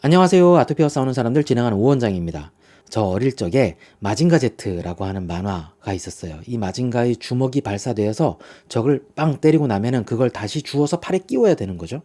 안녕하세요. 아토피와 싸우는 사람들 진행하는 오원장입니다. 저 어릴 적에 마징가 제트라고 하는 만화가 있었어요. 이 마징가의 주먹이 발사되어서 적을 빵 때리고 나면은 그걸 다시 주워서 팔에 끼워야 되는 거죠.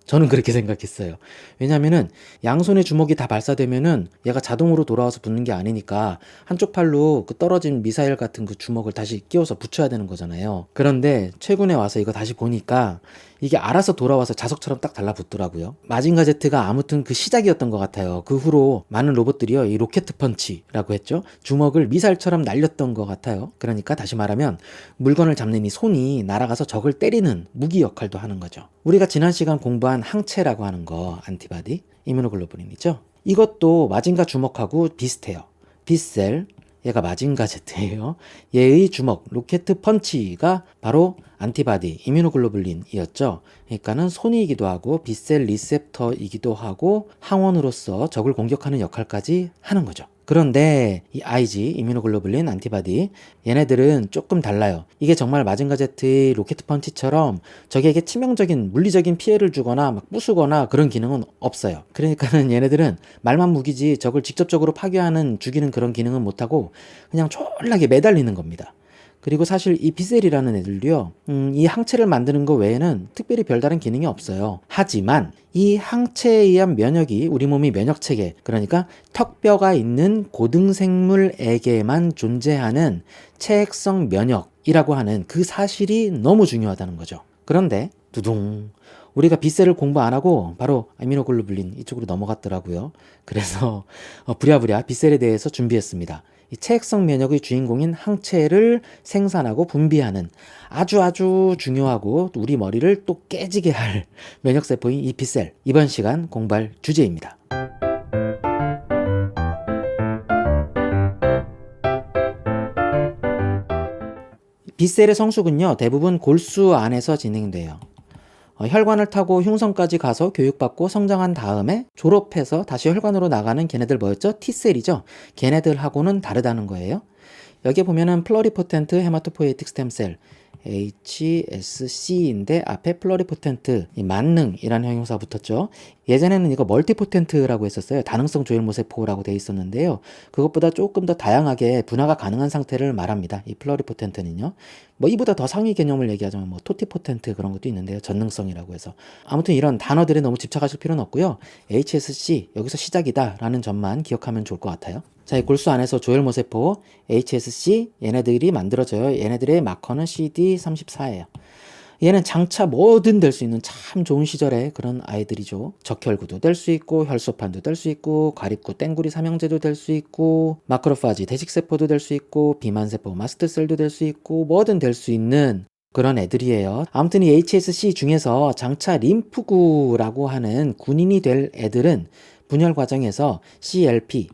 저는 그렇게 생각했어요. 왜냐면은 양손의 주먹이 다 발사되면은 얘가 자동으로 돌아와서 붙는 게 아니니까 한쪽 팔로 그 떨어진 미사일 같은 그 주먹을 다시 끼워서 붙여야 되는 거잖아요. 그런데 최근에 와서 이거 다시 보니까 이게 알아서 돌아와서 자석처럼 딱 달라붙더라고요. 마징가 제트가 아무튼 그 시작이었던 것 같아요. 그 후로 많은 로봇들이요, 이 로켓 펀치라고 했죠. 주먹을 미사일처럼 날렸던 것 같아요. 그러니까 다시 말하면 물건을 잡는 이 손이 날아가서 적을 때리는 무기 역할도 하는 거죠. 우리가 지난 시간 공부한 항체라고 하는 거, 안티바디, 이뮤노글로불린이죠. 이것도 마징가 주먹하고 비슷해요. B셀, 얘가 마징가 제트예요. 얘의 주먹, 로켓 펀치가 바로 안티바디, 이뮤노글로불린이었죠. 그러니까는 손이기도 하고 B셀 리셉터이기도 하고 항원으로서 적을 공격하는 역할까지 하는 거죠. 그런데 이 IG, 이뮤노글로불린, 안티바디, 얘네들은 조금 달라요. 이게 정말 마징가 제트의 로켓 펀치처럼 적에게 치명적인 물리적인 피해를 주거나 막 부수거나 그런 기능은 없어요. 그러니까는 얘네들은 말만 무기지 적을 직접적으로 파괴하는 죽이는 그런 기능은 못하고 그냥 졸라게 매달리는 겁니다. 그리고 사실 이 비셀이라는 애들도요, 이 항체를 만드는 것 외에는 특별히 별다른 기능이 없어요. 하지만 이 항체에 의한 면역이 우리 몸의 면역체계, 그러니까 턱뼈가 있는 고등생물에게만 존재하는 체액성 면역이라고 하는 그 사실이 너무 중요하다는 거죠. 그런데 두둥, 우리가 비셀을 공부 안 하고 바로 아미노글로불린 이쪽으로 넘어갔더라고요. 그래서 부랴부랴 비셀에 대해서 준비했습니다. 이 체액성 면역의 주인공인 항체를 생산하고 분비하는 아주 중요하고 우리 머리를 또 깨지게 할 면역세포인 이 B셀, 이번 시간 공부할 주제입니다. B셀의 성숙은요, 대부분 골수 안에서 진행돼요. 혈관을 타고 흉성까지 가서 교육받고 성장한 다음에 졸업해서 다시 혈관으로 나가는 걔네들 뭐였죠? T셀이죠. 걔네들하고는 다르다는 거예요. 여기 보면은 플러리포텐트 헤마토포에이틱 스템셀 HSC인데 앞에 플러리포텐트, 이 만능이라는 형용사 붙었죠. 예전에는 이거 멀티포텐트라고 했었어요. 다능성 조혈모세포라고 돼 있었는데요. 그것보다 조금 더 다양하게 분화가 가능한 상태를 말합니다. 이 플러리포텐트는요. 뭐 이보다 더 상위 개념을 얘기하자면 뭐 토티포텐트 그런 것도 있는데요. 전능성이라고 해서. 아무튼 이런 단어들에 너무 집착하실 필요는 없고요. HSC 여기서 시작이다라는 점만 기억하면 좋을 것 같아요. 자, 이 골수 안에서 조혈모세포 HSC 얘네들이 만들어져요. 얘네들의 마커는 CD34예요. 얘는 장차 뭐든 될 수 있는 참 좋은 시절의 그런 아이들이죠. 적혈구도 될 수 있고 혈소판도 될 수 있고 과립구 땡구리 삼형제도 될 수 있고 마크로파지 대식세포도 될 수 있고 비만세포 마스트셀도 될 수 있고 뭐든 될 수 있는 그런 애들이에요. 아무튼 이 HSC 중에서 장차 림프구라고 하는 군인이 될 애들은 분열 과정에서 CLP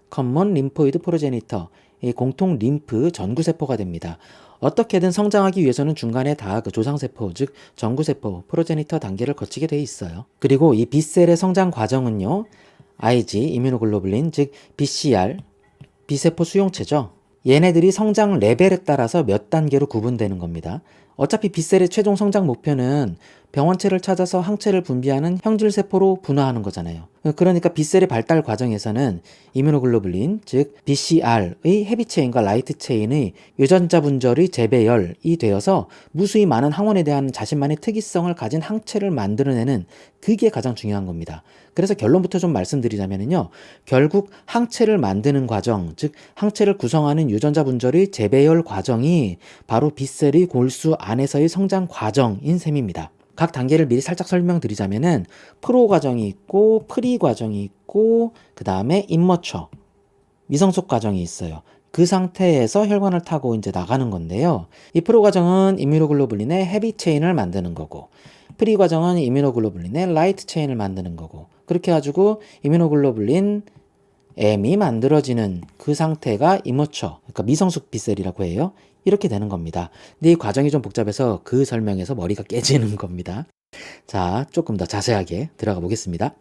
커먼 림포이드 프로제니터, 이 공통 림프 전구세포가 됩니다. 어떻게든 성장하기 위해서는 중간에 다 그 조상세포, 즉 전구세포, 프로제니터 단계를 거치게 돼 있어요. 그리고 이 B셀의 성장 과정은요, IG, 이뮤노글로불린, 즉 BCR, B세포 수용체죠. 얘네들이 성장 레벨에 따라서 몇 단계로 구분되는 겁니다. 어차피 B셀의 최종 성장 목표는 병원체를 찾아서 항체를 분비하는 형질세포로 분화하는 거잖아요. 그러니까 B셀의 발달 과정에서는 이뮤노글로불린, 즉 BCR의 헤비체인과 라이트체인의 유전자 분절의 재배열이 되어서 무수히 많은 항원에 대한 자신만의 특이성을 가진 항체를 만들어내는 그게 가장 중요한 겁니다. 그래서 결론부터 좀 말씀드리자면요. 결국 항체를 만드는 과정, 즉 항체를 구성하는 유전자 분절의 재배열 과정이 바로 B셀의 골수 안에서의 성장 과정인 셈입니다. 각 단계를 미리 살짝 설명드리자면은 프로 과정이 있고 프리 과정이 있고 그 다음에 임머처 미성숙 과정이 있어요. 그 상태에서 혈관을 타고 이제 나가는 건데요. 이 프로 과정은 이뮤노글로불린의 헤비 체인을 만드는 거고 프리 과정은 이뮤노글로불린의 라이트 체인을 만드는 거고 그렇게 해가지고 이뮤노글로불린 M이 만들어지는 그 상태가 임머처, 그러니까 미성숙 B셀이라고 해요. 이렇게 되는 겁니다. 근데 이 과정이 좀 복잡해서 그 설명에서 머리가 깨지는 겁니다. 자, 조금 더 자세하게 들어가 보겠습니다.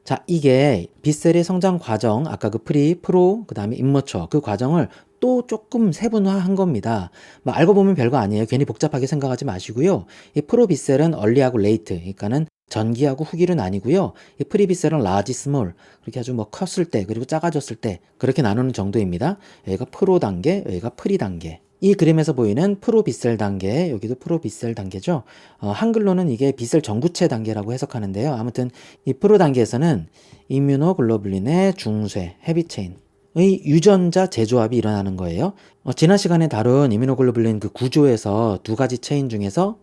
자, 이게 B셀의 성장 과정, 아까 그 프리, 프로, 그 다음에 임머처 그 과정을 이것도 조금 세분화한 겁니다. 뭐 알고 보면 별거 아니에요. 괜히 복잡하게 생각하지 마시고요. 이 프로비셀은 얼리하고 레이트, 그러니까는 전기하고 후기로 나뉘고요. 이 프리비셀은 라지, 스몰, 그렇게 아주 뭐 컸을 때 그리고 작아졌을 때 그렇게 나누는 정도입니다. 여기가 프로 단계, 여기가 프리 단계. 이 그림에서 보이는 프로비셀 단계, 여기도 프로비셀 단계죠. 한글로는 이게 비셀 전구체 단계라고 해석하는데요. 아무튼 이 프로 단계에서는 이뮤노글로불린의 중쇄, 헤비체인의 유전자 재조합이 일어나는 거예요. 지난 시간에 다룬 이뮤노글로불린 그 구조에서 두 가지 체인 중에서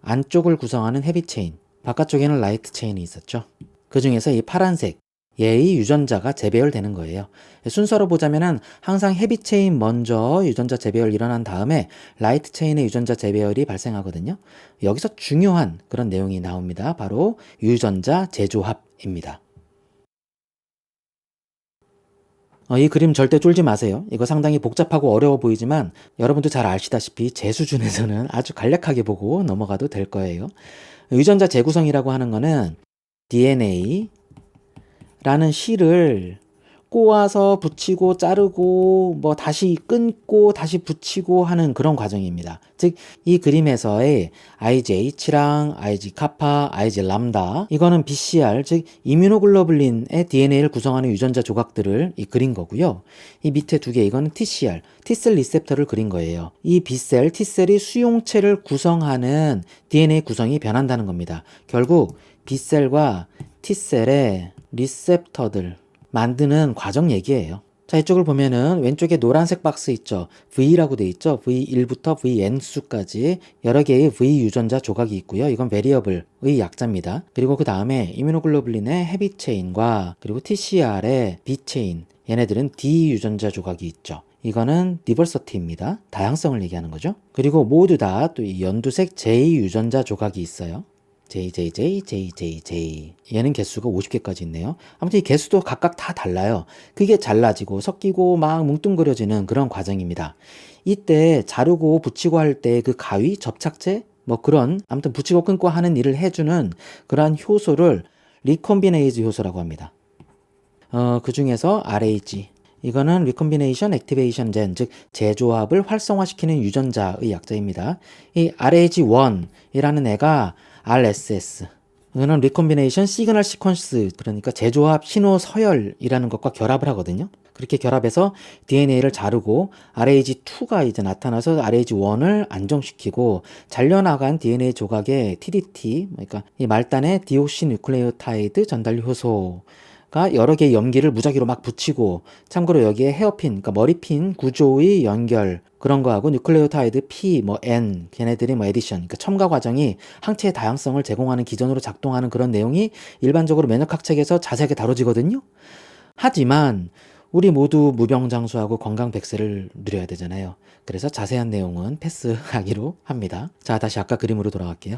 안쪽을 구성하는 헤비체인, 바깥쪽에는 라이트 체인이 있었죠. 그 중에서 이 파란색, 얘의 유전자가 재배열되는 거예요. 순서로 보자면은 항상 헤비 체인 먼저 유전자 재배열 일어난 다음에 라이트 체인의 유전자 재배열이 발생하거든요. 여기서 중요한 그런 내용이 나옵니다. 바로 유전자 재조합입니다. 이 그림 절대 쫄지 마세요. 이거 상당히 복잡하고 어려워 보이지만 여러분도 잘 아시다시피 제 수준에서는 아주 간략하게 보고 넘어가도 될 거예요. 유전자 재구성이라고 하는 거는 DNA 라는 실을 꼬아서 붙이고 자르고 뭐 다시 끊고 다시 붙이고 하는 그런 과정입니다. 즉 이 그림에서의 IgH랑 Ig카파, Ig람다 이거는 BCR 즉 이뮤노글로불린의 DNA를 구성하는 유전자 조각들을 그린 거고요. 이 밑에 두 개 이거는 TCR, T셀 리셉터를 그린 거예요. 이 B셀, T셀이 수용체를 구성하는 DNA 구성이 변한다는 겁니다. 결국 B셀과 T셀의 리셉터들 만드는 과정 얘기예요. 자, 이쪽을 보면은 왼쪽에 노란색 박스 있죠. V라고 돼 있죠. V1부터 Vn수까지 여러 개의 V 유전자 조각이 있고요. 이건 베리어블의 약자입니다. 그리고 그 다음에 이뮤노글로불린의 헤비 체인과 그리고 TCR의 B 체인, 얘네들은 D 유전자 조각이 있죠. 이거는 디버서티입니다. 다양성을 얘기하는 거죠. 그리고 모두 다 또 이 연두색 J 유전자 조각이 있어요. JJJ. 얘는 개수가 50개까지 있네요. 아무튼 이 개수도 각각 다 달라요. 그게 잘라지고 섞이고 막 뭉뚱그려지는 그런 과정입니다. 이때 자르고 붙이고 할 때 그 가위, 접착제, 뭐 그런 아무튼 붙이고 끊고 하는 일을 해주는 그러한 효소를 리콤비네이즈 효소라고 합니다. 그 중에서 RH. 이거는 리콤비네이션 액티베이션 젠, 즉 재조합을 활성화시키는 유전자의 약자입니다. 이 RH1이라는 애가 RSS. 이거는 리콤비네이션 시그널 시퀀스, 그러니까 재조합 신호 서열이라는 것과 결합을 하거든요. 그렇게 결합해서 DNA를 자르고 RH2가 이제 나타나서 RH1을 안정시키고 잘려나간 DNA 조각의 TDT, 그러니까 이 말단의 디옥시뉴클레오타이드 전달 효소가 여러 개의 염기를 무작위로 막 붙이고, 참고로 여기에 헤어핀, 그러니까 머리핀 구조의 연결 그런 거하고 뉴클레오타이드 P, 뭐 N, 걔네들이 뭐 에디션, 그러니까 첨가 과정이 항체의 다양성을 제공하는 기전으로 작동하는 그런 내용이 일반적으로 면역학 책에서 자세하게 다뤄지거든요. 하지만 우리 모두 무병장수하고 건강 100세를 누려야 되잖아요. 그래서 자세한 내용은 패스하기로 합니다. 자, 다시 아까 그림으로 돌아갈게요.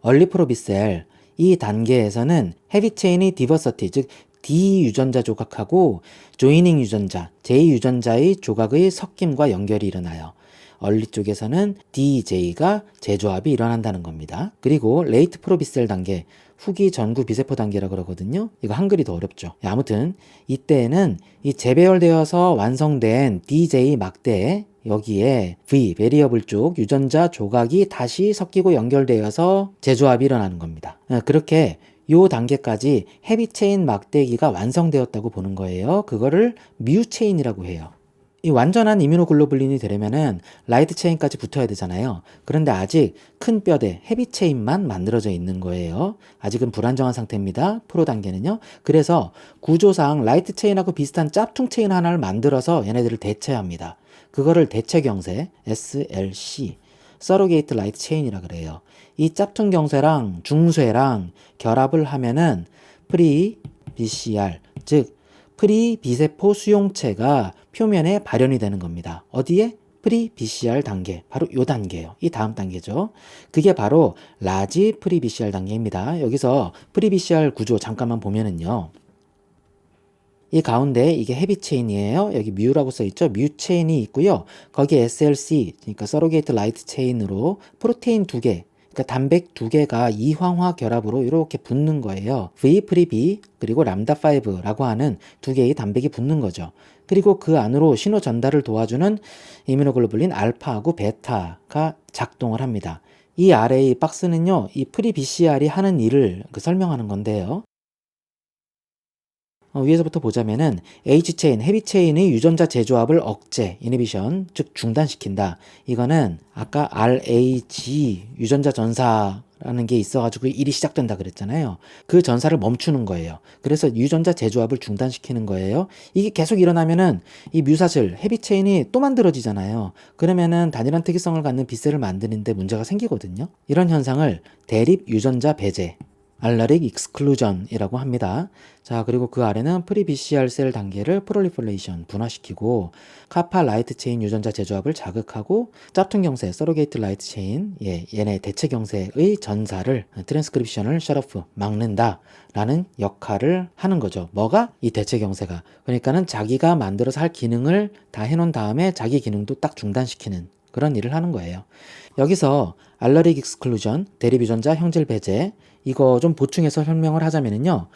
얼리 프로비셀 이 단계에서는 헤비체인의 디버서티, 즉 D 유전자 조각하고 조이닝 유전자, J 유전자의 조각의 섞임과 연결이 일어나요. 얼리 쪽에서는 DJ가 재조합이 일어난다는 겁니다. 그리고 레이트 프로비셀 단계, 후기 전구 비세포 단계라 그러거든요. 이거 한글이 더 어렵죠. 아무튼 이때에는 이 재배열되어서 완성된 DJ 막대에 여기에 V, 베리어블 쪽 유전자 조각이 다시 섞이고 연결되어서 재조합이 일어나는 겁니다. 그렇게 요 단계까지 헤비체인 막대기가 완성되었다고 보는 거예요. 그거를 뮤체인이라고 해요. 이 완전한 이뮤노글로불린이 되려면은 라이트 체인까지 붙어야 되잖아요. 그런데 아직 큰 뼈대 헤비 체인만 만들어져 있는 거예요. 아직은 불안정한 상태입니다. 프로 단계는요. 그래서 구조상 라이트 체인하고 비슷한 짭퉁 체인 하나를 만들어서 얘네들을 대체합니다. 그거를 대체 경세 SLC 서로게이트 라이트 체인이라 그래요. 이 짭퉁 경쇄랑 중쇄랑 결합을 하면은 프리 BCR, 즉 프리 비세포 수용체가 표면에 발현이 되는 겁니다. 어디에? 프리 BCR 단계, 바로 요 단계예요. 이 다음 단계죠. 그게 바로 라지 프리 BCR 단계입니다. 여기서 프리 BCR 구조 잠깐만 보면은요. 이 가운데 이게 헤비 체인이에요. 여기 뮤라고 써있죠. 뮤 체인이 있고요. 거기에 SLC, 그러니까 서로게이트 라이트 체인으로 프로테인 2개, 그러니까 단백 두 개가 이황화 결합으로 이렇게 붙는 거예요. V 프리 B 그리고 람다5라고 하는 두 개의 단백이 붙는 거죠. 그리고 그 안으로 신호 전달을 도와주는 이뮤노글로불린 알파하고 베타가 작동을 합니다. 이 아래의 박스는요, 이 프리 BCR이 하는 일을 설명하는 건데요. 위에서부터 보자면은 H체인, 헤비체인의 유전자 재조합을 억제, 이니비션, 즉 중단시킨다. 이거는 아까 RAG 유전자 전사라는 게 있어가지고 일이 시작된다 그랬잖아요. 그 전사를 멈추는 거예요. 그래서 유전자 재조합을 중단시키는 거예요. 이게 계속 일어나면은 이 뮤사슬, 헤비체인이 또 만들어지잖아요. 그러면은 단일한 특이성을 갖는 빗셀을 만드는데 문제가 생기거든요. 이런 현상을 대립 유전자 배제, 알러릭 익스클루전이라고 합니다. 자, 그리고 그 아래는 프리 BCR 셀 단계를 프롤리퍼레이션, 분화시키고 카파 라이트 체인 유전자 재조합을 자극하고 짭퉁 경세, 서로게이트 라이트 체인, 얘네 대체 경세의 전사를 트랜스크립션을 셧오프, 막는다 라는 역할을 하는 거죠. 뭐가? 이 대체 경세가. 그러니까는 자기가 만들어서 할 기능을 다 해놓은 다음에 자기 기능도 딱 중단시키는 그런 일을 하는 거예요. 여기서 알러릭 익스클루전, 대립 유전자 형질 배제, 이거 좀 보충해서 설명을 하자면요.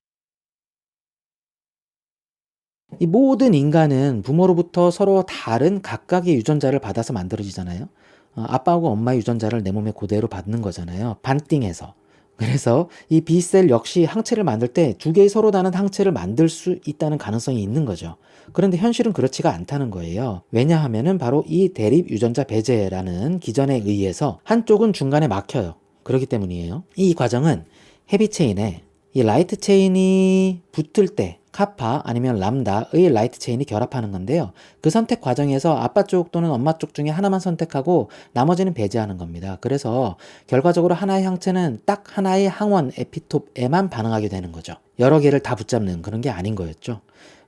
이 모든 인간은 부모로부터 서로 다른 각각의 유전자를 받아서 만들어지잖아요. 아빠하고 엄마의 유전자를 내 몸에 그대로 받는 거잖아요. 반띵해서. 그래서 이 B셀 역시 항체를 만들 때 두 개의 서로 다른 항체를 만들 수 있다는 가능성이 있는 거죠. 그런데 현실은 그렇지가 않다는 거예요. 왜냐하면은 바로 이 대립 유전자 배제라는 기전에 의해서 한쪽은 중간에 막혀요. 그렇기 때문이에요. 이 과정은 헤비체인에 이 라이트 체인이 붙을 때 카파 아니면 람다의 라이트 체인이 결합하는 건데요. 그 선택 과정에서 아빠 쪽 또는 엄마 쪽 중에 하나만 선택하고 나머지는 배제하는 겁니다. 그래서 결과적으로 하나의 항체는 딱 하나의 항원 에피톱에만 반응하게 되는 거죠. 여러 개를 다 붙잡는 그런 게 아닌 거였죠.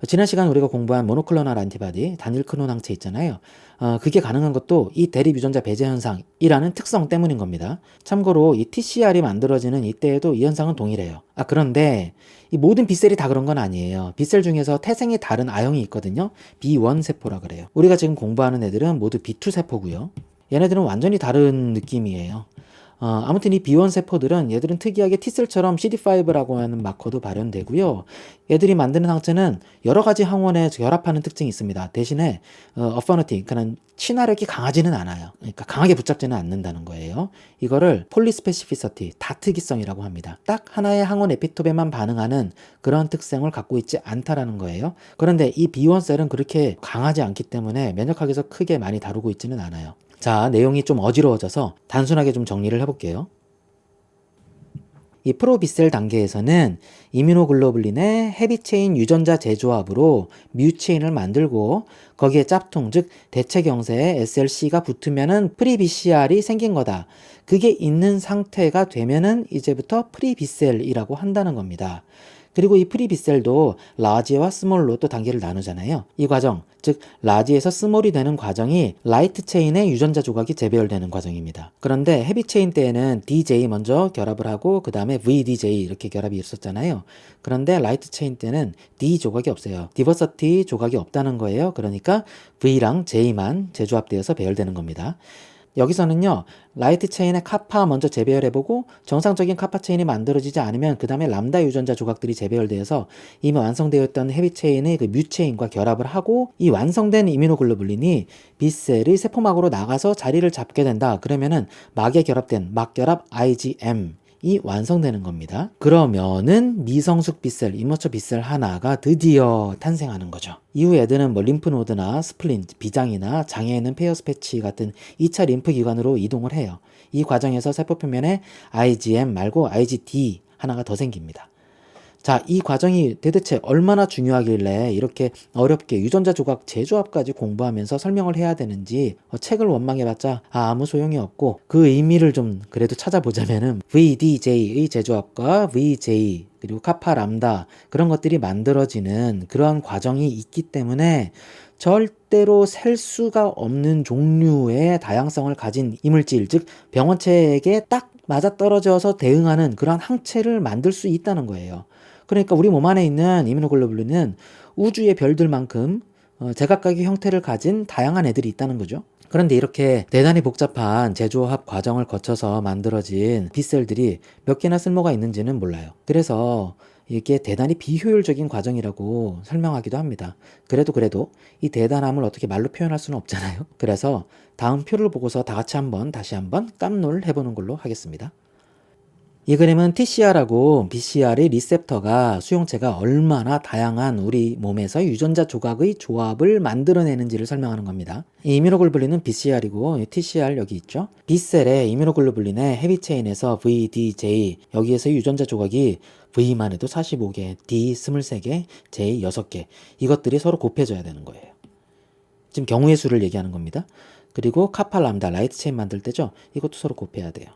지난 시간 우리가 공부한 모노클로널 안티바디, 단일 클론 항체 있잖아요. 그게 가능한 것도 이 대립 유전자 배제 현상이라는 특성 때문인 겁니다. 참고로 이 TCR이 만들어지는 이때에도 이 현상은 동일해요. 그런데 이 모든 B셀이 다 그런 건 아니에요. B셀 중에서 태생이 다른 A형이 있거든요. B1 세포라 그래요. 우리가 지금 공부하는 애들은 모두 B2 세포고요. 얘네들은 완전히 다른 느낌이에요. 아무튼 이 B1 세포들은 얘들은 특이하게 T셀처럼 CD5라고 하는 마커도 발현되고요. 얘들이 만드는 항체는 여러 가지 항원에 결합하는 특징이 있습니다. 대신에 어퍼너티, 그러니까 친화력이 강하지는 않아요. 그러니까 강하게 붙잡지는 않는다는 거예요. 이거를 폴리스페시피서티, 다특이성이라고 합니다. 딱 하나의 항원 에피톱에만 반응하는 그런 특성을 갖고 있지 않다라는 거예요. 그런데 이 B1 셀은 그렇게 강하지 않기 때문에 면역학에서 크게 많이 다루고 있지는 않아요. 자, 내용이 좀 어지러워져서 단순하게 좀 정리를 해볼게요. 이 프로비셀 단계에서는 이뮤노글로불린의 헤비체인 유전자 재조합으로 뮤체인을 만들고 거기에 짭퉁, 즉 대체 경세에 SLC가 붙으면은 프리BCR이 생긴 거다. 그게 있는 상태가 되면은 이제부터 프리비셀이라고 한다는 겁니다. 그리고 이 프리비셀도 라지와 스몰로 또 단계를 나누잖아요. 이 과정, 즉 라지에서 스몰이 되는 과정이 라이트 체인의 유전자 조각이 재배열되는 과정입니다. 그런데 헤비 체인 때에는 DJ 먼저 결합을 하고 그 다음에 VDJ 이렇게 결합이 있었잖아요. 그런데 라이트 체인 때는 D 조각이 없어요. 디버서티 조각이 없다는 거예요. 그러니까 V랑 J만 재조합되어서 배열되는 겁니다. 여기서는요, 라이트 체인의 카파 먼저 재배열해보고 정상적인 카파 체인이 만들어지지 않으면 그 다음에 람다 유전자 조각들이 재배열되어서 이미 완성되었던 헤비 체인의 그 뮤 체인과 결합을 하고 이 완성된 이뮤노글로불린이 B셀의 세포막으로 나가서 자리를 잡게 된다. 그러면은 막에 결합된 막결합 IgM 이 완성되는 겁니다. 그러면은 미성숙 B셀, 임머처 B셀 하나가 드디어 탄생하는 거죠. 이후 애들은 뭐 림프노드나 스플린, 비장이나 장애에 있는 페어스 패치 같은 2차 림프 기관으로 이동을 해요. 이 과정에서 세포 표면에 IgM 말고 IgD 하나가 더 생깁니다. 자, 이 과정이 도대체 얼마나 중요하길래 이렇게 어렵게 유전자 조각 재조합까지 공부하면서 설명을 해야 되는지 책을 원망해봤자 아무 소용이 없고 그 의미를 좀 그래도 찾아보자면은 VDJ의 재조합과 VJ 그리고 카파 람다 그런 것들이 만들어지는 그러한 과정이 있기 때문에 절대로 셀 수가 없는 종류의 다양성을 가진 이물질, 즉 병원체에게 딱 맞아떨어져서 대응하는 그러한 항체를 만들 수 있다는 거예요. 그러니까 우리 몸 안에 있는 이뮤노글로불린은 우주의 별들만큼 제각각의 형태를 가진 다양한 애들이 있다는 거죠. 그런데 이렇게 대단히 복잡한 제조합 과정을 거쳐서 만들어진 B셀들이 몇 개나 쓸모가 있는지는 몰라요. 그래서 이게 대단히 비효율적인 과정이라고 설명하기도 합니다. 그래도 이 대단함을 어떻게 말로 표현할 수는 없잖아요. 그래서 다음 표를 보고서 다 같이 다시 한번 깜놀 해보는 걸로 하겠습니다. 이 그림은 TCR하고 BCR의 리셉터가 수용체가 얼마나 다양한 우리 몸에서 유전자 조각의 조합을 만들어내는지를 설명하는 겁니다. 이 이뮤노글로불린은 BCR이고 TCR 여기 있죠. B셀의 이뮤노글로불린의 헤비체인에서 V, D, J 여기에서 유전자 조각이 V만 해도 45개, D 23개, J 6개 이것들이 서로 곱해져야 되는 거예요. 지금 경우의 수를 얘기하는 겁니다. 그리고 카파 람다 라이트 체인 만들 때죠. 이것도 서로 곱해야 돼요.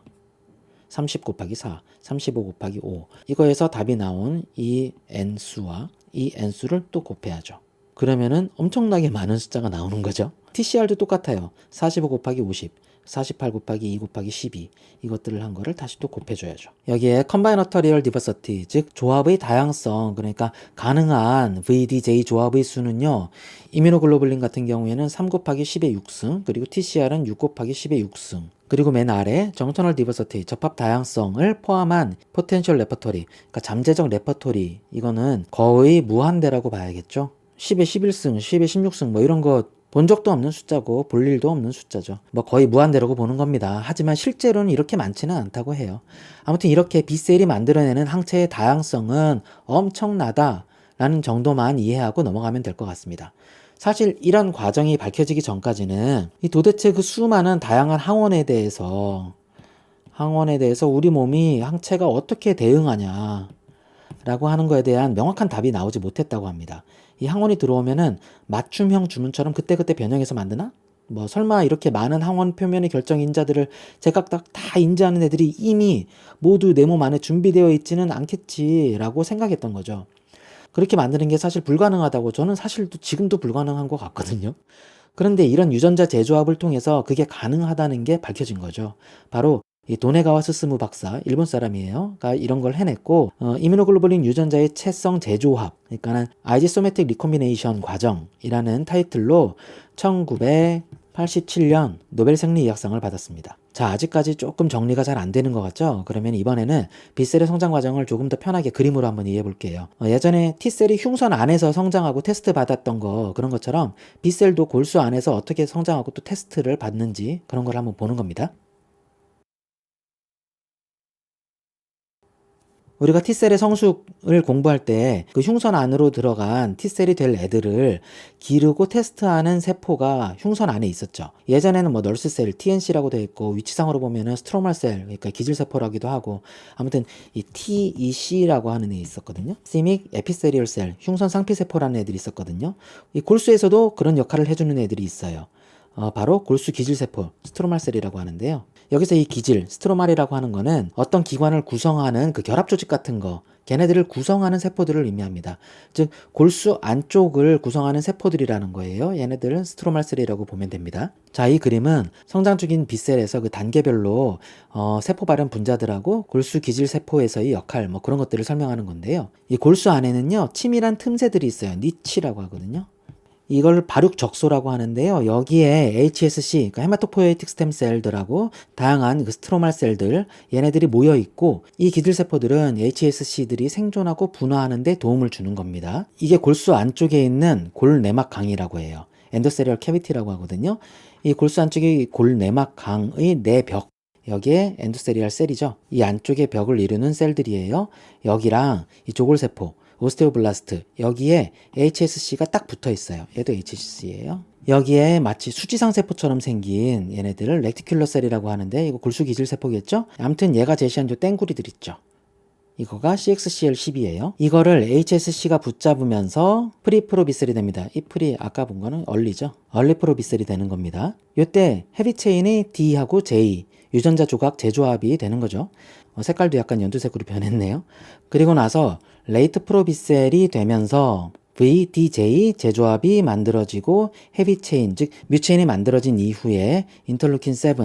30 곱하기 4, 35 곱하기 5 이거에서 답이 나온 이 n수와 이 n수를 또 곱해야죠. 그러면은 엄청나게 많은 숫자가 나오는 거죠. TCR도 똑같아요. 45 곱하기 50, 48 곱하기 2 곱하기 12 이것들을 한 거를 다시 또 곱해줘야죠. 여기에 combinatorial diversity 즉 조합의 다양성 그러니까 가능한 VDJ 조합의 수는요. 이뮤노글로불린 같은 경우에는 3 곱하기 10의 6승 그리고 TCR은 6 곱하기 10의 6승 그리고 맨 아래 정터널 디버서티 접합 다양성을 포함한 포텐셜 레퍼토리 그러니까 잠재적 레퍼토리 이거는 거의 무한대라고 봐야겠죠. 10의 11승, 10의 16승 뭐 이런 거 본 적도 없는 숫자고 볼 일도 없는 숫자죠. 뭐 거의 무한대라고 보는 겁니다. 하지만 실제로는 이렇게 많지는 않다고 해요. 아무튼 이렇게 B셀이 만들어내는 항체의 다양성은 엄청나다라는 정도만 이해하고 넘어가면 될 것 같습니다. 사실 이런 과정이 밝혀지기 전까지는 도대체 그 수많은 다양한 항원에 대해서 우리 몸이 항체가 어떻게 대응하냐 라고 하는 거에 대한 명확한 답이 나오지 못했다고 합니다. 이 항원이 들어오면은 맞춤형 주문처럼 그때그때 변형해서 만드나? 뭐 설마 이렇게 많은 항원 표면의 결정 인자들을 제각각 다 인지하는 애들이 이미 모두 내 몸 안에 준비되어 있지는 않겠지라고 생각했던 거죠. 그렇게 만드는 게 사실 불가능하다고 저는 사실 지금도 불가능한 것 같거든요. 그런데 이런 유전자 재조합을 통해서 그게 가능하다는 게 밝혀진 거죠. 바로 이 도네가와 스스무 박사, 일본 사람이에요. 가 이런 걸 해냈고 이뮤노글로불린 유전자의 채성 재조합, 그러니까는 아이지소매틱 리콤비네이션 과정이라는 타이틀로 1987년 노벨 생리의학상을 받았습니다. 자, 아직까지 조금 정리가 잘 안 되는 것 같죠? 그러면 이번에는 B셀의 성장 과정을 조금 더 편하게 그림으로 한번 이해해 볼게요. 예전에 T셀이 흉선 안에서 성장하고 테스트 받았던 거 그런 것처럼 B셀도 골수 안에서 어떻게 성장하고 또 테스트를 받는지 그런 걸 한번 보는 겁니다. 우리가 T셀의 성숙을 공부할 때 그 흉선 안으로 들어간 T셀이 될 애들을 기르고 테스트하는 세포가 흉선 안에 있었죠. 예전에는 뭐 널스셀, TNC라고 되어 있고 위치상으로 보면은 스트로말셀, 그러니까 기질세포라기도 하고 아무튼 이 TEC라고 하는 애 있었거든요. 시믹 에피세리얼 셀, 흉선 상피세포라는 애들이 있었거든요. 이 골수에서도 그런 역할을 해주는 애들이 있어요. 바로 골수 기질세포, 스트로말셀이라고 하는데요. 여기서 이 기질, 스트로말이라고 하는 거는 어떤 기관을 구성하는 그 결합 조직 같은 거, 걔네들을 구성하는 세포들을 의미합니다. 즉 골수 안쪽을 구성하는 세포들이라는 거예요. 얘네들은 스트로말셀이라고 보면 됩니다. 자, 이 그림은 성장 중인 B셀에서 그 단계별로 세포 발현 분자들하고 골수 기질 세포에서의 역할 뭐 그런 것들을 설명하는 건데요. 이 골수 안에는요 치밀한 틈새들이 있어요. 니치라고 하거든요. 이걸 발육적소라고 하는데요. 여기에 HSC, 그러니까 헤마토포ie틱 스템셀들하고 다양한 그 스트로말 셀들, 얘네들이 모여 있고 이 기질세포들은 HSC들이 생존하고 분화하는 데 도움을 주는 겁니다. 이게 골수 안쪽에 있는 골내막강이라고 해요. 엔도세리얼 캐비티라고 하거든요. 이 골수 안쪽의 골내막강의 내벽, 여기에 엔도세리얼 셀이죠. 이 안쪽의 벽을 이루는 셀들이에요. 여기랑 이 조골세포, 오스테오블라스트 여기에 HSC가 딱 붙어 있어요. 얘도 HSC예요. 여기에 마치 수지상 세포처럼 생긴 얘네들을 렉티큘러 셀이라고 하는데 이거 골수 기질 세포겠죠? 아무튼 얘가 제시한 요 땡구리들 있죠. 이거가 CXCL12예요. 이거를 HSC가 붙잡으면서 프리프로비셀이 됩니다. 이 프리 아까 본 거는 얼리죠. 얼리프로비셀이 되는 겁니다. 요때 헤비체인이 D하고 J 유전자 조각 재조합이 되는 거죠. 색깔도 약간 연두색으로 변했네요. 그리고 나서 레이트 프로비셀이 되면서 VDJ 재조합이 만들어지고 헤비체인 즉 뮤체인이 만들어진 이후에 인터루킨 7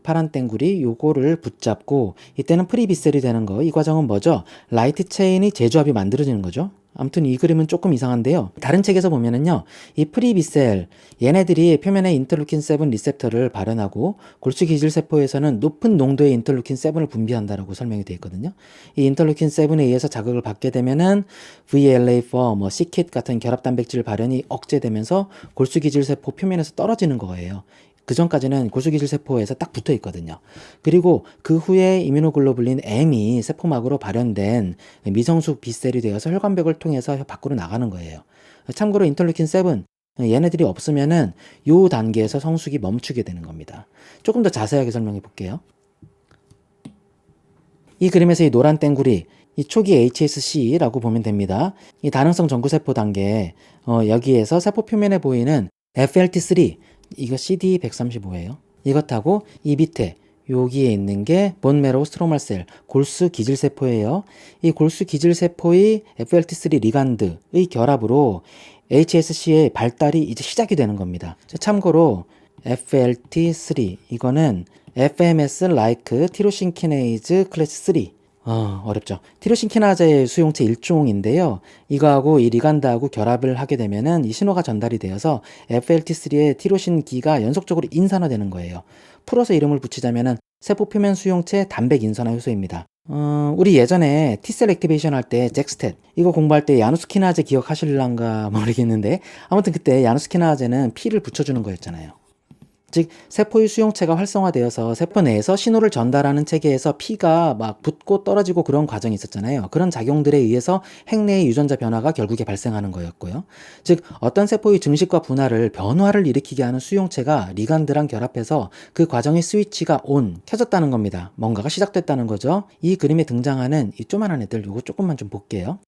파란 땡구리 요거를 붙잡고 이때는 프리비셀이 되는 거. 이 과정은 뭐죠? 라이트 체인이 재조합이 만들어지는 거죠. 아무튼 이 그림은 조금 이상한데요. 다른 책에서 보면은요, 이 프리비셀, 얘네들이 표면에 인터루킨 7 리셉터를 발현하고 골수 기질 세포에서는 높은 농도의 인터루킨 7을 분비한다라고 설명이 되어 있거든요. 이 인터루킨 7에 의해서 자극을 받게 되면은 VLA4, 뭐 c-KIT 같은 결합 단백질 발현이 억제되면서 골수 기질 세포 표면에서 떨어지는 거예요. 그 전까지는 골수기질 세포에서 딱 붙어 있거든요. 그리고 그 후에 이뮤노글로불린 M이 세포막으로 발현된 미성숙 B셀이 되어서 혈관벽을 통해서 밖으로 나가는 거예요. 참고로 인터루킨 7, 얘네들이 없으면은 요 단계에서 성숙이 멈추게 되는 겁니다. 조금 더 자세하게 설명해 볼게요. 이 그림에서 이 노란 땡구리, 이 초기 HSC라고 보면 됩니다. 이 다능성 전구세포 단계, 여기에서 세포 표면에 보이는 FLT3, 이거 CD135예요. 이것하고 이 밑에 여기에 있는 게 본메로우 스트로말셀, 골수 기질세포예요. 이 골수 기질세포의 FLT3 리간드의 결합으로 HSC의 발달이 이제 시작이 되는 겁니다. 참고로 FLT3, 이거는 FMS like 티로신 키네이즈 클래스 3. 어렵죠. 티로신 키나제의 수용체 일종인데요. 이거하고 이 리간드하고 결합을 하게 되면은 이 신호가 전달이 되어서 FLT3의 티로신기가 연속적으로 인산화되는 거예요. 풀어서 이름을 붙이자면은 세포 표면 수용체 단백 인산화 효소입니다. 우리 예전에 T셀 액티베이션 할 때 잭스텟 이거 공부할 때 야누스 키나제 기억하실란가 모르겠는데 아무튼 그때 야누스 키나제는 P를 붙여주는 거였잖아요. 즉 세포의 수용체가 활성화되어서 세포 내에서 신호를 전달하는 체계에서 피가 막 붙고 떨어지고 그런 과정이 있었잖아요. 그런 작용들에 의해서 핵내의 유전자 변화가 결국에 발생하는 거였고요. 즉 어떤 세포의 증식과 분할을 변화를 일으키게 하는 수용체가 리간드랑 결합해서 그 과정의 스위치가 켜졌다는 겁니다. 뭔가가 시작됐다는 거죠. 이 그림에 등장하는 이 조만한 애들 요거 조금만 좀 볼게요.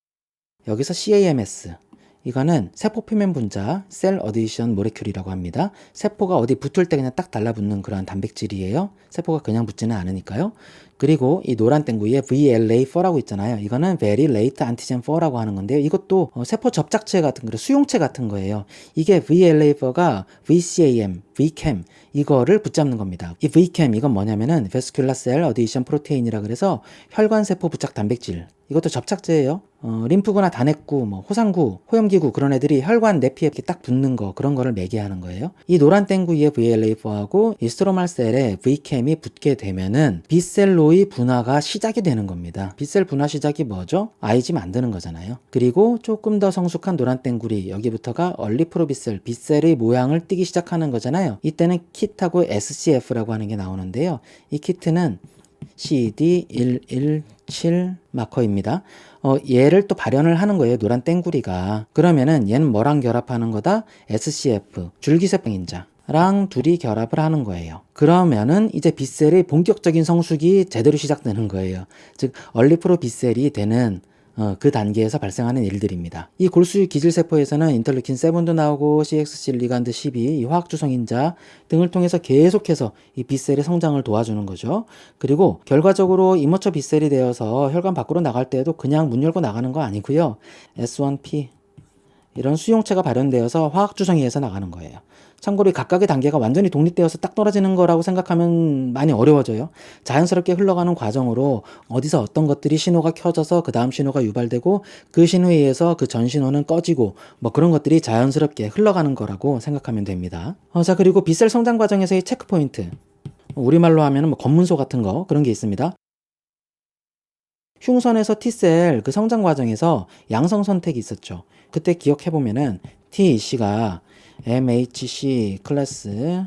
여기서 CAMS, 이거는 세포 표면 분자, 셀 어디션 모레큘이라고 합니다. 세포가 어디 붙을 때 그냥 딱 달라붙는 그러한 단백질이에요. 세포가 그냥 붙지는 않으니까요. 그리고 이 노란 땡구이에 VLA4라고 있잖아요. 이거는 Very Late Antigen 4라고 하는 건데요. 이것도 세포 접착체 같은 거, 수용체 같은 거예요. 이게 VLA4가 VCAM, VCAM 이거를 붙잡는 겁니다. 이 VCAM 이건 뭐냐면은 Vascular Cell Adhesion Protein이라 그래서 혈관 세포 부착 단백질. 이것도 접착제예요. 림프구나 단핵구, 뭐 호상구, 호염기구 그런 애들이 혈관 내피에 이렇게 딱 붙는 거 그런 거를 매개하는 거예요. 이 노란 땡구이의 VLA4하고 이 스트로말 셀에 VCAM이 붙게 되면은 B셀로의 분화가 시작이 되는 겁니다. B셀 분화 시작이 뭐죠? IG 만드는 거잖아요. 그리고 조금 더 성숙한 노란 땡구리 여기부터가 얼리 프로비셀, B셀의 모양을 띠기 시작하는 거잖아요. 이때는 KIT하고 SCF라고 하는 게 나오는데요. 이 KIT는 CD117 마커입니다. 얘를 또 발현을 하는 거예요. 노란 땡구리가. 그러면은 얘는 뭐랑 결합하는 거다? SCF, 줄기세포인자랑 둘이 결합을 하는 거예요. 그러면은 이제 B셀의 본격적인 성숙이 제대로 시작되는 거예요. 즉 얼리프로 B셀이 되는 그 단계에서 발생하는 일들입니다. 이 골수 기질세포에서는 인터루킨 7도 나오고 CXC 리간드 12, 이 화학주성인자 등을 통해서 계속해서 이 B셀의 성장을 도와주는 거죠. 그리고 결과적으로 이머처 B셀이 되어서 혈관 밖으로 나갈 때에도 그냥 문 열고 나가는 거 아니고요. S1P 이런 수용체가 발현되어서 화학주성이에서 나가는 거예요. 참고로 각각의 단계가 완전히 독립되어서 딱 떨어지는 거라고 생각하면 많이 어려워져요. 자연스럽게 흘러가는 과정으로 어디서 어떤 것들이 신호가 켜져서 그 다음 신호가 유발되고 그 신호에 의해서 그 전 신호는 꺼지고 뭐 그런 것들이 자연스럽게 흘러가는 거라고 생각하면 됩니다. 자 그리고 B셀 성장 과정에서의 체크포인트, 우리말로 하면 뭐 검문소 같은 거 그런 게 있습니다. 흉선에서 T셀 그 성장 과정에서 양성 선택이 있었죠. 그때 기억해보면은 TC가 MHC 클래스에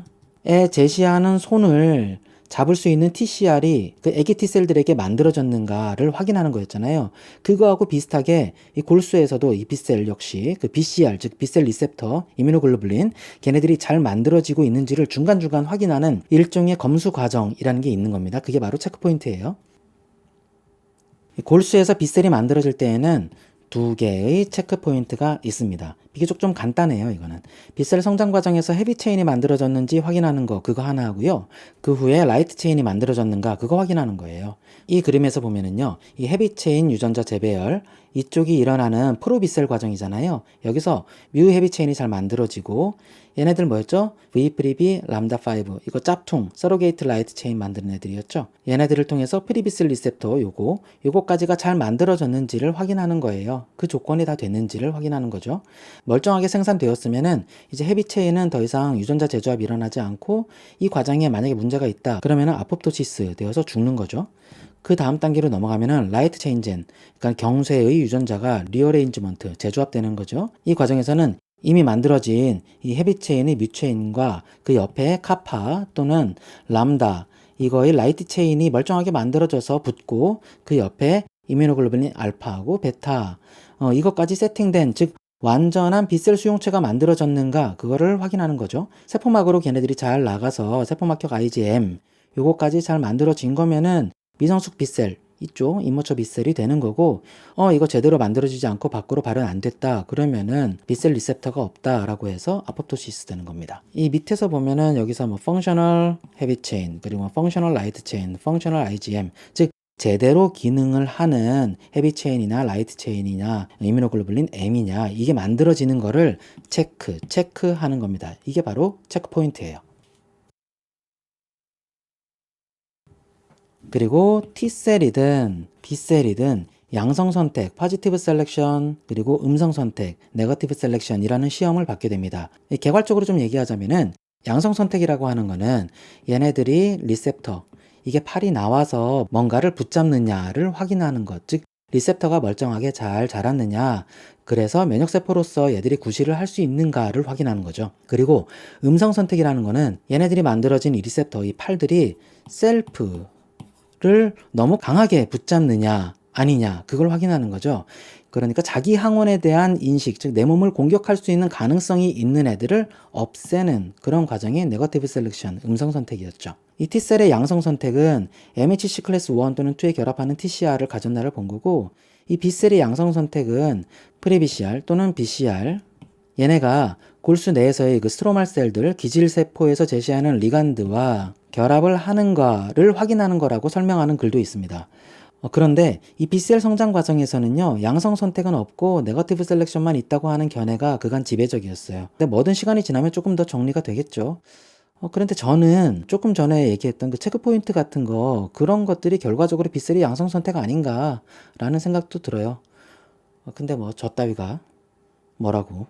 제시하는 손을 잡을 수 있는 TCR이 그 애기 T셀들에게 만들어졌는가를 확인하는 거였잖아요. 그거하고 비슷하게 이 골수에서도 이 B셀 역시 그 BCR, 즉 B셀 리셉터, 이뮤노글로불린 걔네들이 잘 만들어지고 있는지를 중간중간 확인하는 일종의 검수 과정이라는 게 있는 겁니다. 그게 바로 체크포인트예요. 골수에서 B셀이 만들어질 때에는 두 개의 체크포인트가 있습니다. 비교적 좀 간단해요, 이거는. 빗셀 성장 과정에서 헤비 체인이 만들어졌는지 확인하는 거, 그거 하나 하고요. 그 후에 라이트 체인이 만들어졌는가, 그거 확인하는 거예요. 이 그림에서 보면은요, 이 헤비 체인 유전자 재배열, 이쪽이 일어나는 프로빗셀 과정이잖아요. 여기서 뮤 헤비 체인이 잘 만들어지고, 얘네들 뭐였죠? V3B 람다5 이거 짭퉁 서로게이트 라이트 체인 만드는 애들이었죠. 얘네들을 통해서 프리비슬 리셉터 요거까지가 잘 만들어졌는지를 확인하는 거예요. 그 조건이 다 됐는지를 확인하는 거죠. 멀쩡하게 생산되었으면은 이제 헤비 체인은 더 이상 유전자 재조합이 일어나지 않고 이 과정에 만약에 문제가 있다 그러면은 아포프토시스 되어서 죽는 거죠. 그 다음 단계로 넘어가면은 라이트 체인젠, 그러니까 경쇠의 유전자가 리어레인지먼트, 재조합되는 거죠. 이 과정에서는 이미 만들어진 이 헤비 체인의 뮤 체인과 그 옆에 카파 또는 람다, 이거의 라이트 체인이 멀쩡하게 만들어져서 붙고 그 옆에 이뮤노글로불린 알파하고 베타, 이것까지 세팅된, 즉 완전한 빗셀 수용체가 만들어졌는가 그거를 확인하는 거죠. 세포막으로 걔네들이 잘 나가서 세포막형 IgM 요거까지 잘 만들어진 거면은 미성숙 빗셀, 이쪽 임머처 빗셀이 되는 거고, 이거 제대로 만들어지지 않고 밖으로 발현 안 됐다 그러면은 빗셀 리셉터가 없다 라고 해서 아포프토시스 되는 겁니다. 이 밑에서 보면은 여기서 뭐 펑셔널 헤비 체인, 그리고 펑셔널 라이트 체인, 펑셔널 IgM, 즉 제대로 기능을 하는 헤비 체인이나 라이트 체인이냐 이뮤노글로불린 M이냐 이게 만들어지는 거를 체크하는 겁니다. 이게 바로 체크 포인트예요. 그리고 T셀이든 B셀이든 양성 선택, 포지티브 셀렉션, 그리고 음성 선택, 네거티브 셀렉션이라는 시험을 받게 됩니다. 개괄적으로 좀 얘기하자면은 양성 선택이라고 하는 거는 얘네들이 리셉터, 이게 팔이 나와서 뭔가를 붙잡느냐를 확인하는 것, 즉 리셉터가 멀쩡하게 잘 자랐느냐, 그래서 면역세포로서 얘들이 구실을 할 수 있는가를 확인하는 거죠. 그리고 음성 선택이라는 거는 얘네들이 만들어진 이 리셉터, 이 팔들이 셀프를 너무 강하게 붙잡느냐 아니냐 그걸 확인하는 거죠. 그러니까 자기 항원에 대한 인식, 즉 내 몸을 공격할 수 있는 가능성이 있는 애들을 없애는 그런 과정이 네거티브 셀렉션, 음성 선택이었죠. 이 T셀의 양성 선택은 MHC 클래스 1 또는 2에 결합하는 TCR을 가졌나를 본 거고, 이 B셀의 양성 선택은 프레BCR 또는 BCR, 얘네가 골수 내에서의 그 스트로말 셀들, 기질세포에서 제시하는 리간드와 결합을 하는가를 확인하는 거라고 설명하는 글도 있습니다. 그런데 이 B셀 성장 과정에서는요, 양성 선택은 없고 네거티브 셀렉션만 있다고 하는 견해가 그간 지배적이었어요. 근데 뭐든 시간이 지나면 조금 더 정리가 되겠죠. 그런데 저는 조금 전에 얘기했던 그 체크포인트 같은 거, 그런 것들이 결과적으로 B셀이 양성 선택 아닌가라는 생각도 들어요. 근데 뭐 저 따위가 뭐라고.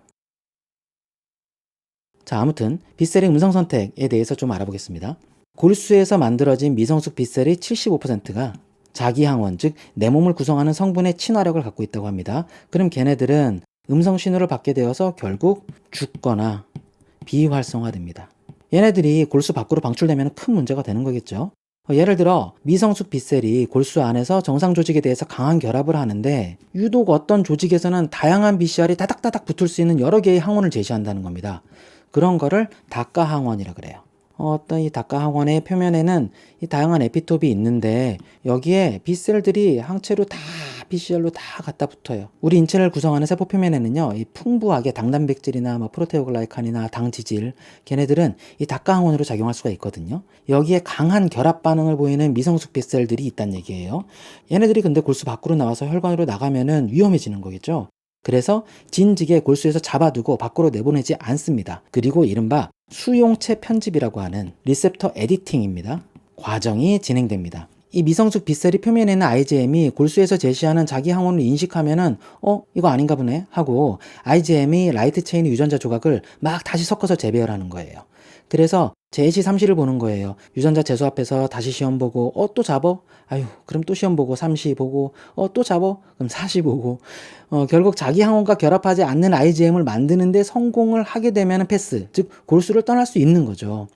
자, 아무튼 B셀의 음성 선택에 대해서 좀 알아보겠습니다. 골수에서 만들어진 미성숙 B셀의 75%가 자기 항원, 즉 내 몸을 구성하는 성분의 친화력을 갖고 있다고 합니다. 그럼 걔네들은 음성 신호를 받게 되어서 결국 죽거나 비활성화됩니다. 얘네들이 골수 밖으로 방출되면 큰 문제가 되는 거겠죠. 예를 들어 미성숙 B셀이 골수 안에서 정상 조직에 대해서 강한 결합을 하는데 유독 어떤 조직에서는 다양한 BCR이 다닥다닥 붙을 수 있는 여러 개의 항원을 제시한다는 겁니다. 그런 거를 다가 항원이라 그래요. 어떤 이 다가 항원의 표면에는 이 다양한 에피톱이 있는데 여기에 B셀들이 항체로 다 BCR로 다 갖다 붙어요. 우리 인체를 구성하는 세포 표면에는요, 이 풍부하게 당단백질이나 뭐 프로테오글라이칸이나 당지질, 걔네들은 이 다가 항원으로 작용할 수가 있거든요. 여기에 강한 결합 반응을 보이는 미성숙 B셀들이 있다는 얘기예요. 얘네들이 근데 골수 밖으로 나와서 혈관으로 나가면은 위험해지는 거겠죠. 그래서 진즉에 골수에서 잡아두고 밖으로 내보내지 않습니다. 그리고 이른바 수용체 편집이라고 하는 리셉터 에디팅입니다. 과정이 진행됩니다. 이 미성숙 B셀이 표면에 있는 IgM이 골수에서 제시하는 자기 항원을 인식하면은 이거 아닌가 보네 하고 IgM이 라이트 체인 유전자 조각을 막 다시 섞어서 재배열하는 거예요. 그래서 제시 삼시를 보는 거예요. 유전자 재수합해서 다시 시험 보고 또 잡어? 아유, 그럼 또 시험 보고 삼시 보고 또 잡어? 그럼 사시 보고 결국 자기 항원과 결합하지 않는 IgM을 만드는데 성공을 하게 되면 패스, 즉 골수를 떠날 수 있는 거죠.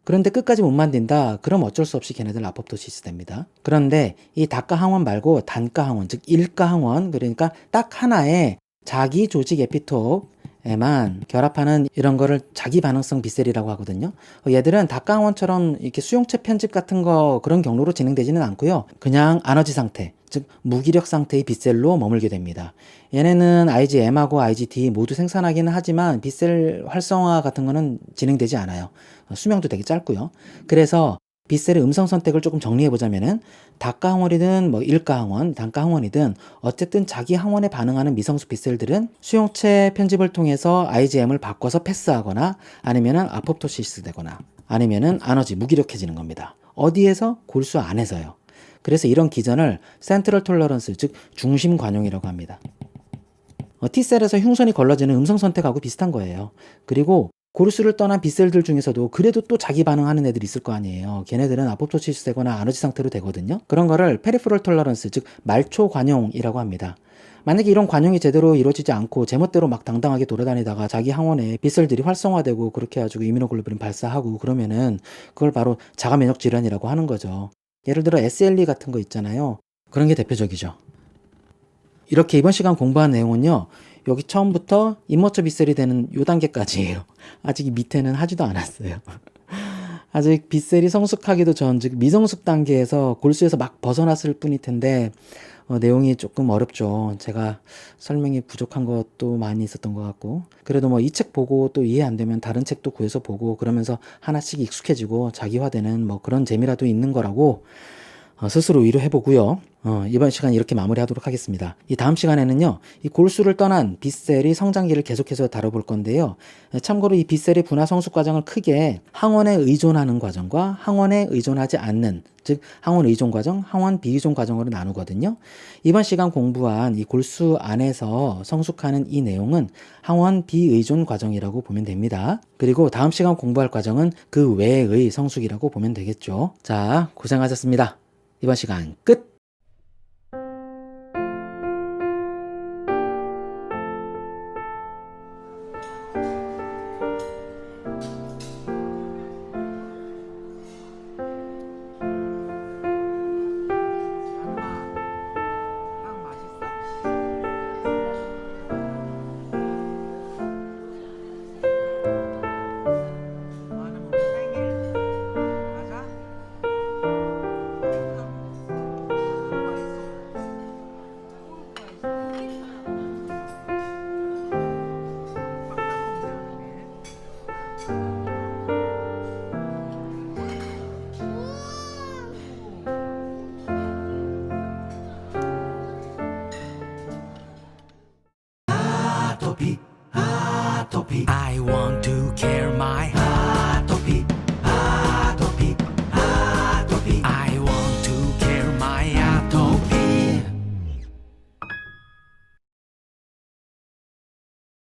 그런데 끝까지 못 만든다, 그럼 어쩔 수 없이 걔네들 아포프토시스 됩니다. 그런데 이 다가 항원 말고 단가 항원, 즉 일가 항원, 그러니까 딱 하나의 자기 조직 에피톱 에만 결합하는 이런 거를 자기 반응성 빗셀이라고 하거든요. 얘들은 닭강원처럼 이렇게 수용체 편집 같은 거 그런 경로로 진행되지는 않고요. 그냥 아너지 상태, 즉 무기력 상태의 빗셀로 머물게 됩니다. 얘네는 IgM하고 IgD 모두 생산하기는 하지만 빗셀 활성화 같은 거는 진행되지 않아요. 수명도 되게 짧고요. 그래서 빗셀의 음성 선택을 조금 정리해 보자면은 닭가항원이든 뭐 일가항원, 단가항원이든 어쨌든 자기 항원에 반응하는 미성숙 빗셀들은 수용체 편집을 통해서 IgM을 바꿔서 패스하거나 아니면은 아포프토시스 되거나 아니면은 아너지 무기력해지는 겁니다. 어디에서? 골수 안에서요. 그래서 이런 기전을 센트럴 톨러런스, 즉 중심 관용이라고 합니다. T셀에서 흉선이 걸러지는 음성 선택하고 비슷한 거예요. 그리고 골수를 떠난 B셀들 중에서도 그래도 또 자기 반응하는 애들이 있을 거 아니에요. 걔네들은 아포프토시스 되거나 아너지 상태로 되거든요. 그런 거를 페리프럴 톨러런스, 즉 말초 관용이라고 합니다. 만약에 이런 관용이 제대로 이루어지지 않고 제멋대로 막 당당하게 돌아다니다가 자기 항원에 B셀들이 활성화되고 그렇게 해가지고 이뮤노글로불린 발사하고 그러면은 그걸 바로 자가 면역 질환이라고 하는 거죠. 예를 들어 SLE 같은 거 있잖아요. 그런 게 대표적이죠. 이렇게 이번 시간 공부한 내용은요. 여기 처음부터 임머처 빗셀이 되는 요 단계까지예요. 아직 밑에는 하지도 않았어요. 아직 빗셀이 성숙하기도 전, 즉 미성숙 단계에서 골수에서 막 벗어났을 뿐일 텐데 내용이 조금 어렵죠. 제가 설명이 부족한 것도 많이 있었던 것 같고 그래도 뭐 이 책 보고 또 이해 안 되면 다른 책도 구해서 보고 그러면서 하나씩 익숙해지고 자기화되는 뭐 그런 재미라도 있는 거라고 스스로 위로해보고요. 이번 시간 이렇게 마무리하도록 하겠습니다. 이 다음 시간에는요, 이 골수를 떠난 B셀이 성장기를 계속해서 다뤄볼 건데요. 참고로 이 B셀의 분화 성숙 과정을 크게 항원에 의존하는 과정과 항원에 의존하지 않는, 즉 항원 의존 과정, 항원 비의존 과정으로 나누거든요. 이번 시간 공부한 이 골수 안에서 성숙하는 이 내용은 항원 비의존 과정이라고 보면 됩니다. 그리고 다음 시간 공부할 과정은 그 외의 성숙이라고 보면 되겠죠. 자, 고생하셨습니다. 이번 시간 끝!